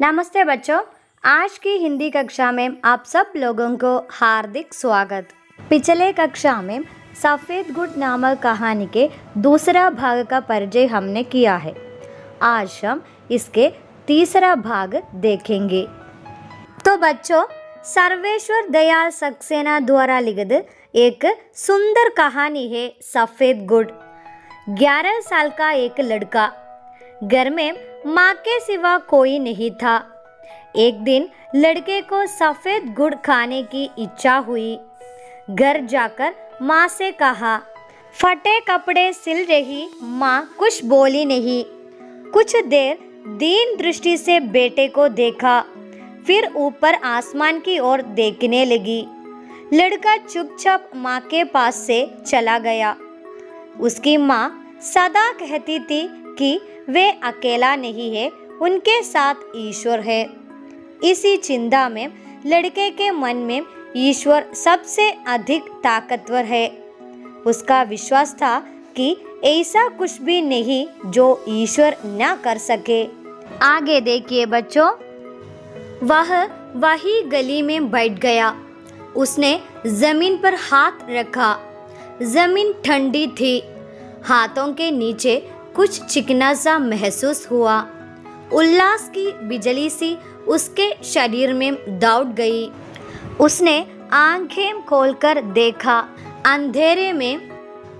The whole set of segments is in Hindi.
नमस्ते बच्चों, आज की हिंदी कक्षा में आप सब लोगों को हार्दिक स्वागत। पिछले कक्षा में सफ़ेद गुड़ नामक कहानी के दूसरा भाग का परिचय हमने किया है। आज हम इसके तीसरा भाग देखेंगे। तो बच्चों, सर्वेश्वर दयाल सक्सेना द्वारा लिखित एक सुंदर कहानी है सफ़ेद गुड़। 11 साल का एक लड़का, घर में माँ के सिवा कोई नहीं था। एक दिन लड़के को सफ़ेद गुड़ खाने की इच्छा हुई। घर जाकर माँ से कहा। फटे कपड़े सिल रही माँ कुछ बोली नहीं। कुछ देर दीन दृष्टि से बेटे को देखा, फिर ऊपर आसमान की ओर देखने लगी। लड़का चुपचाप माँ के पास से चला गया। उसकी माँ सदा कहती थी कि वे अकेला नहीं है, उनके साथ ईश्वर है। इसी चिंता में लड़के के मन में ईश्वर सबसे अधिक ताकतवर है। उसका विश्वास था कि ऐसा कुछ भी नहीं जो ईश्वर न कर सके। आगे देखिए बच्चों, वह वही गली में बैठ गया। उसने जमीन पर हाथ रखा। जमीन ठंडी थी। हाथों के नीचे कुछ चिकना सा महसूस हुआ। उल्लास की बिजली सी उसके शरीर में दौड़ गई। उसने आंखें खोलकर देखा। अंधेरे में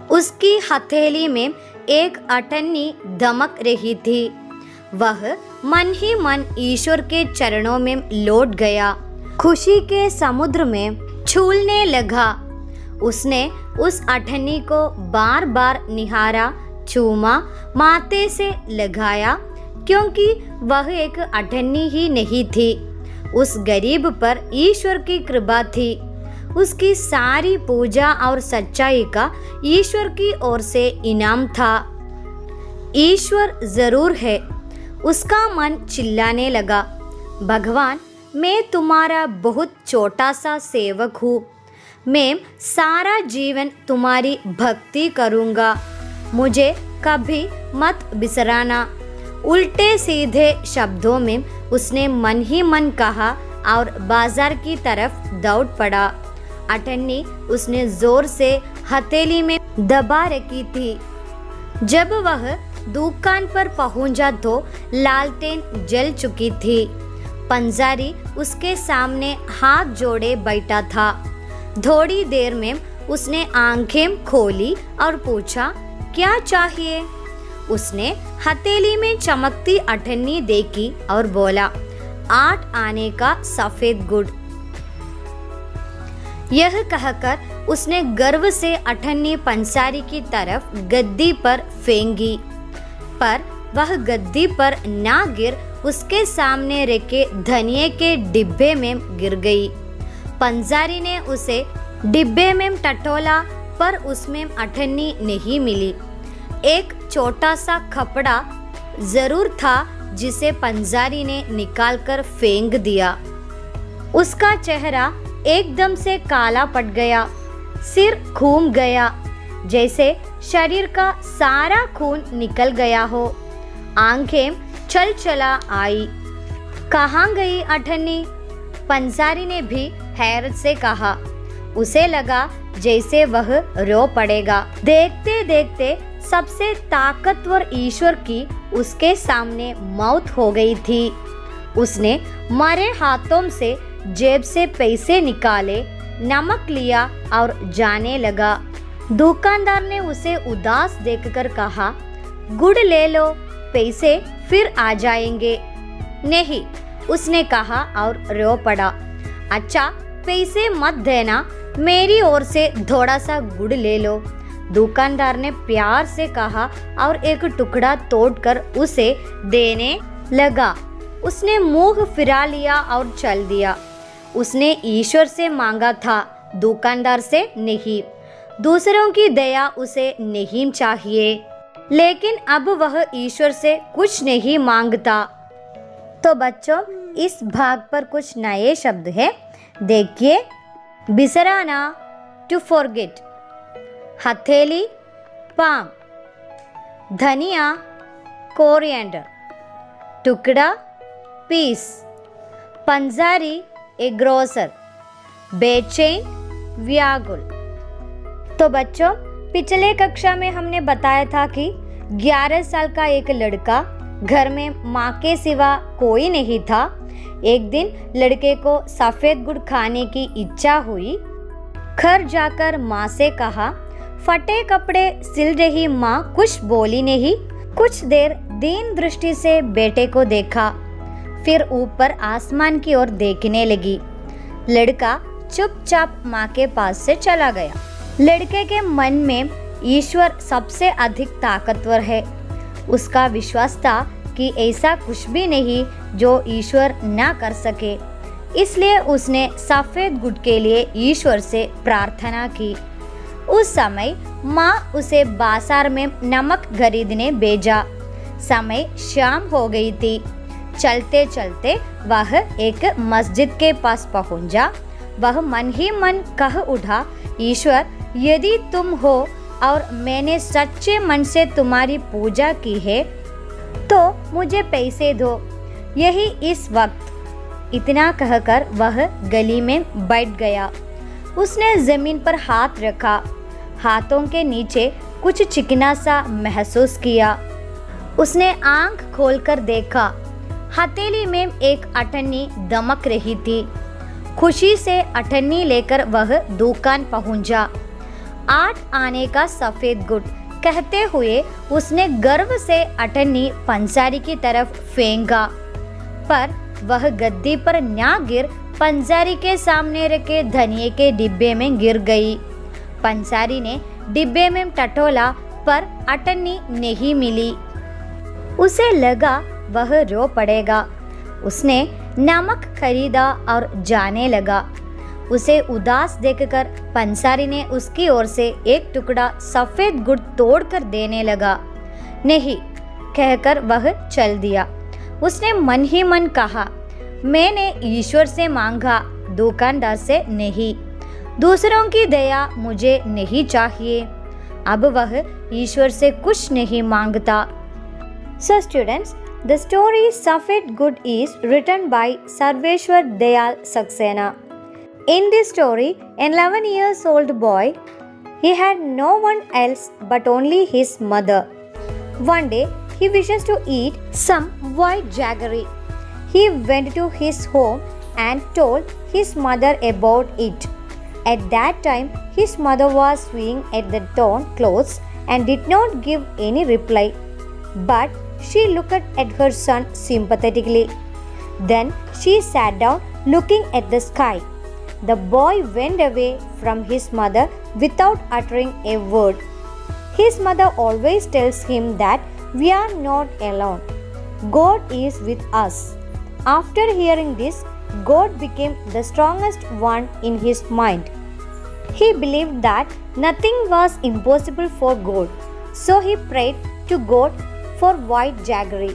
उसकी हथेली में एक अठन्नी दमक रही थी। वह मन ही मन ईश्वर के चरणों में लौट गया। खुशी के समुद्र में झूलने लगा। उसने उस अठन्नी को बार बार निहारा, चूमा, माथे से लगाया, क्योंकि वह एक अठन्नी ही नहीं थी। उस गरीब पर ईश्वर की कृपा थी। उसकी सारी पूजा और सच्चाई का ईश्वर की ओर से इनाम था। ईश्वर जरूर है। उसका मन चिल्लाने लगा, भगवान, मैं तुम्हारा बहुत छोटा सा सेवक हूँ। मैं सारा जीवन तुम्हारी भक्ति करूँगा। मुझे कभी मत बिसराना। उल्टे सीधे शब्दों में उसने मन ही मन कहा और बाजार की तरफ दौड़ पड़ा। अठन्नी उसने जोर से हथेली में दबा रखी थी। जब वह दुकान पर पहुंचा तो लालटेन जल चुकी थी। पंजारी उसके सामने हाथ जोड़े बैठा था। थोड़ी देर में उसने आंखें खोली और पूछा, क्या चाहिए? उसने हथेली में चमकती अठन्नी देखी और बोला, 8 आने का सफ़ेद गुड़। यह कहकर उसने गर्व से अठन्नी पंसारी की तरफ गद्दी पर फेंकी, पर वह गद्दी पर ना गिर उसके सामने रखे धनिये के डिब्बे में गिर गई। पंसारी ने उसे डिब्बे में टटोला, पर उसमें अठन्नी नहीं मिली। एक छोटा सा कपड़ा जरूर था जिसे पंसारी ने निकालकर फेंक दिया। उसका चेहरा एकदम से काला पड़ गया। सिर घूम गया, जैसे शरीर का सारा खून निकल गया हो। आंखें चल चला आई। कहाँ गई अठन्नी? पंसारी ने भी हैरत से कहा। उसे लगा जैसे वह रो पड़ेगा। देखते देखते सबसे ताकतवर ईश्वर की उसके सामने मौत हो गई थी। उसने मरे हाथों से जेब से पैसे निकाले, नमक लिया और जाने लगा। दुकानदार ने उसे उदास देखकर कहा, गुड़ ले लो, पैसे फिर आ जाएंगे। नहीं, उसने कहा और रो पड़ा। अच्छा, पैसे मत देना, मेरी ओर से थोड़ा सा गुड़ ले लो। दुकानदार ने प्यार से कहा और एक टुकड़ा तोड़कर उसे देने लगा। उसने मुंह फिरा लिया और चल दिया। उसने ईश्वर से मांगा था, दुकानदार से नहीं। दूसरों की दया उसे नहीं चाहिए, लेकिन अब वह ईश्वर से कुछ नहीं मांगता। तो बच्चों, इस भाग पर कुछ नए शब्द हैं। देखिए, बिसराना, टू फॉरगेट, हथेली, पाम, धनिया, कोरिएंडर, टुकड़ा, पीस। पंजारी ए ग्रोसर। बेचैन व्याकुल। तो बच्चों, पिछले कक्षा में हमने बताया था कि 11 साल का एक लड़का, घर में माँ के सिवा कोई नहीं था। एक दिन लड़के को सफेद गुड़ खाने की इच्छा हुई। घर जाकर माँ से कहा, फटे कपड़े सिल रही माँ कुछ बोली नहीं। कुछ देर दीन दृष्टि से बेटे को देखा, फिर ऊपर आसमान की ओर देखने लगी। लड़का चुपचाप माँ के पास से चला गया। लड़के के मन में ईश्वर सबसे अधिक ताकतवर है। उसका विश्वास था कि ऐसा कुछ भी नहीं जो ईश्वर ना कर सके। इसलिए उसने सफेद गुड़ के लिए ईश्वर से प्रार्थना की। उस समय माँ उसे बाजार में नमक खरीदने भेजा। समय शाम हो गई थी। चलते चलते वह एक मस्जिद के पास पहुंचा। वह मन ही मन कह उठा, ईश्वर, यदि तुम हो और मैंने सच्चे मन से तुम्हारी पूजा की है तो मुझे पैसे दो। यही इस वक्त। इतना कहकर वह गली में बैठ गया। उसने जमीन पर हाथ रखा। हाथों के नीचे कुछ चिकना सा महसूस किया। उसने आंख खोलकर देखा। हथेली में एक अठन्नी दमक रही थी। खुशी से अठन्नी लेकर वह दुकान पहुंचा। 8 आने का सफेद गुड़ कहते हुए उसने गर्व से अठन्नी पंसारी की तरफ फेंका, पर वह गद्दी पर ना गिर पंसारी के सामने रखे धनिये के डिब्बे में गिर गई। पंसारी ने डिब्बे में टटोला, पर अठन्नी नहीं मिली। उसे लगा वह रो पड़ेगा। उसने नमक खरीदा और जाने लगा। उसे उदास देखकर पंसारी ने उसकी ओर से एक टुकड़ा सफेद गुड़ तोड़कर देने लगा। नहीं कहकर वह चल दिया। उसने मन ही मन कहा, मैंने ईश्वर से मांगा, दुकानदार से नहीं। दूसरों की दया मुझे नहीं चाहिए। अब वह ईश्वर से कुछ नहीं मांगता। So students, the story Safed Good is written by Sarveshwar Dayal Saxena. In this story, an 11 years old boy, he had no one else but only his mother. One day, he wishes to eat some white jaggery. He went to his home and told his mother about it. At that time, his mother was sewing at the torn clothes and did not give any reply. But she looked at her son sympathetically. Then she sat down looking at the sky. The boy went away from his mother without uttering a word. His mother always tells him that we are not alone. God is with us. After hearing this, God became the strongest one in his mind. He believed that nothing was impossible for God. So he prayed to God for white jaggery.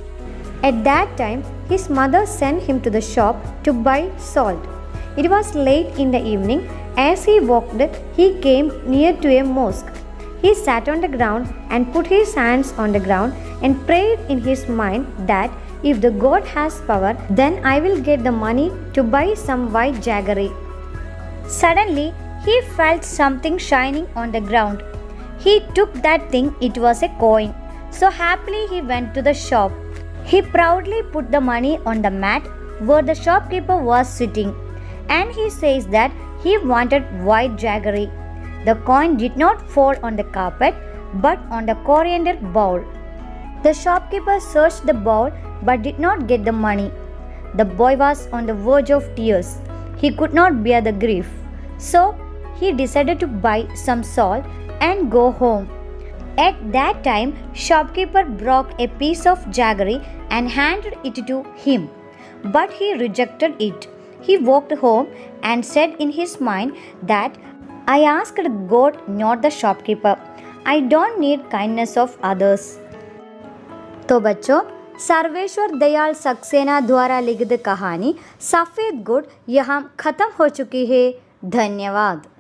At that time, his mother sent him to the shop to buy salt. It was late in the evening. As he walked, he came near to a mosque. He sat on the ground and put his hands on the ground and prayed in his mind that if the God has power, then I will get the money to buy some white jaggery. Suddenly, he felt something shining on the ground. He took that thing, it was a coin. So happily he went to the shop. He proudly put the money on the mat where the shopkeeper was sitting, and he says that he wanted white jaggery. The coin did not fall on the carpet but on the coriander bowl. The shopkeeper searched the bowl but did not get the money. The boy was on the verge of tears. He could not bear the grief. So he decided to buy some salt and go home. At that time, shopkeeper broke a piece of jaggery and handed it to him, but he rejected it. He walked home and said in his mind that I asked God, not the shopkeeper. I don't need kindness of others. तो बच्चों, सर्वेश्वर दयाल सक्सेना द्वारा लिखित कहानी सफ़ेद गुड़ यहाँ खत्म हो चुकी है। धन्यवाद।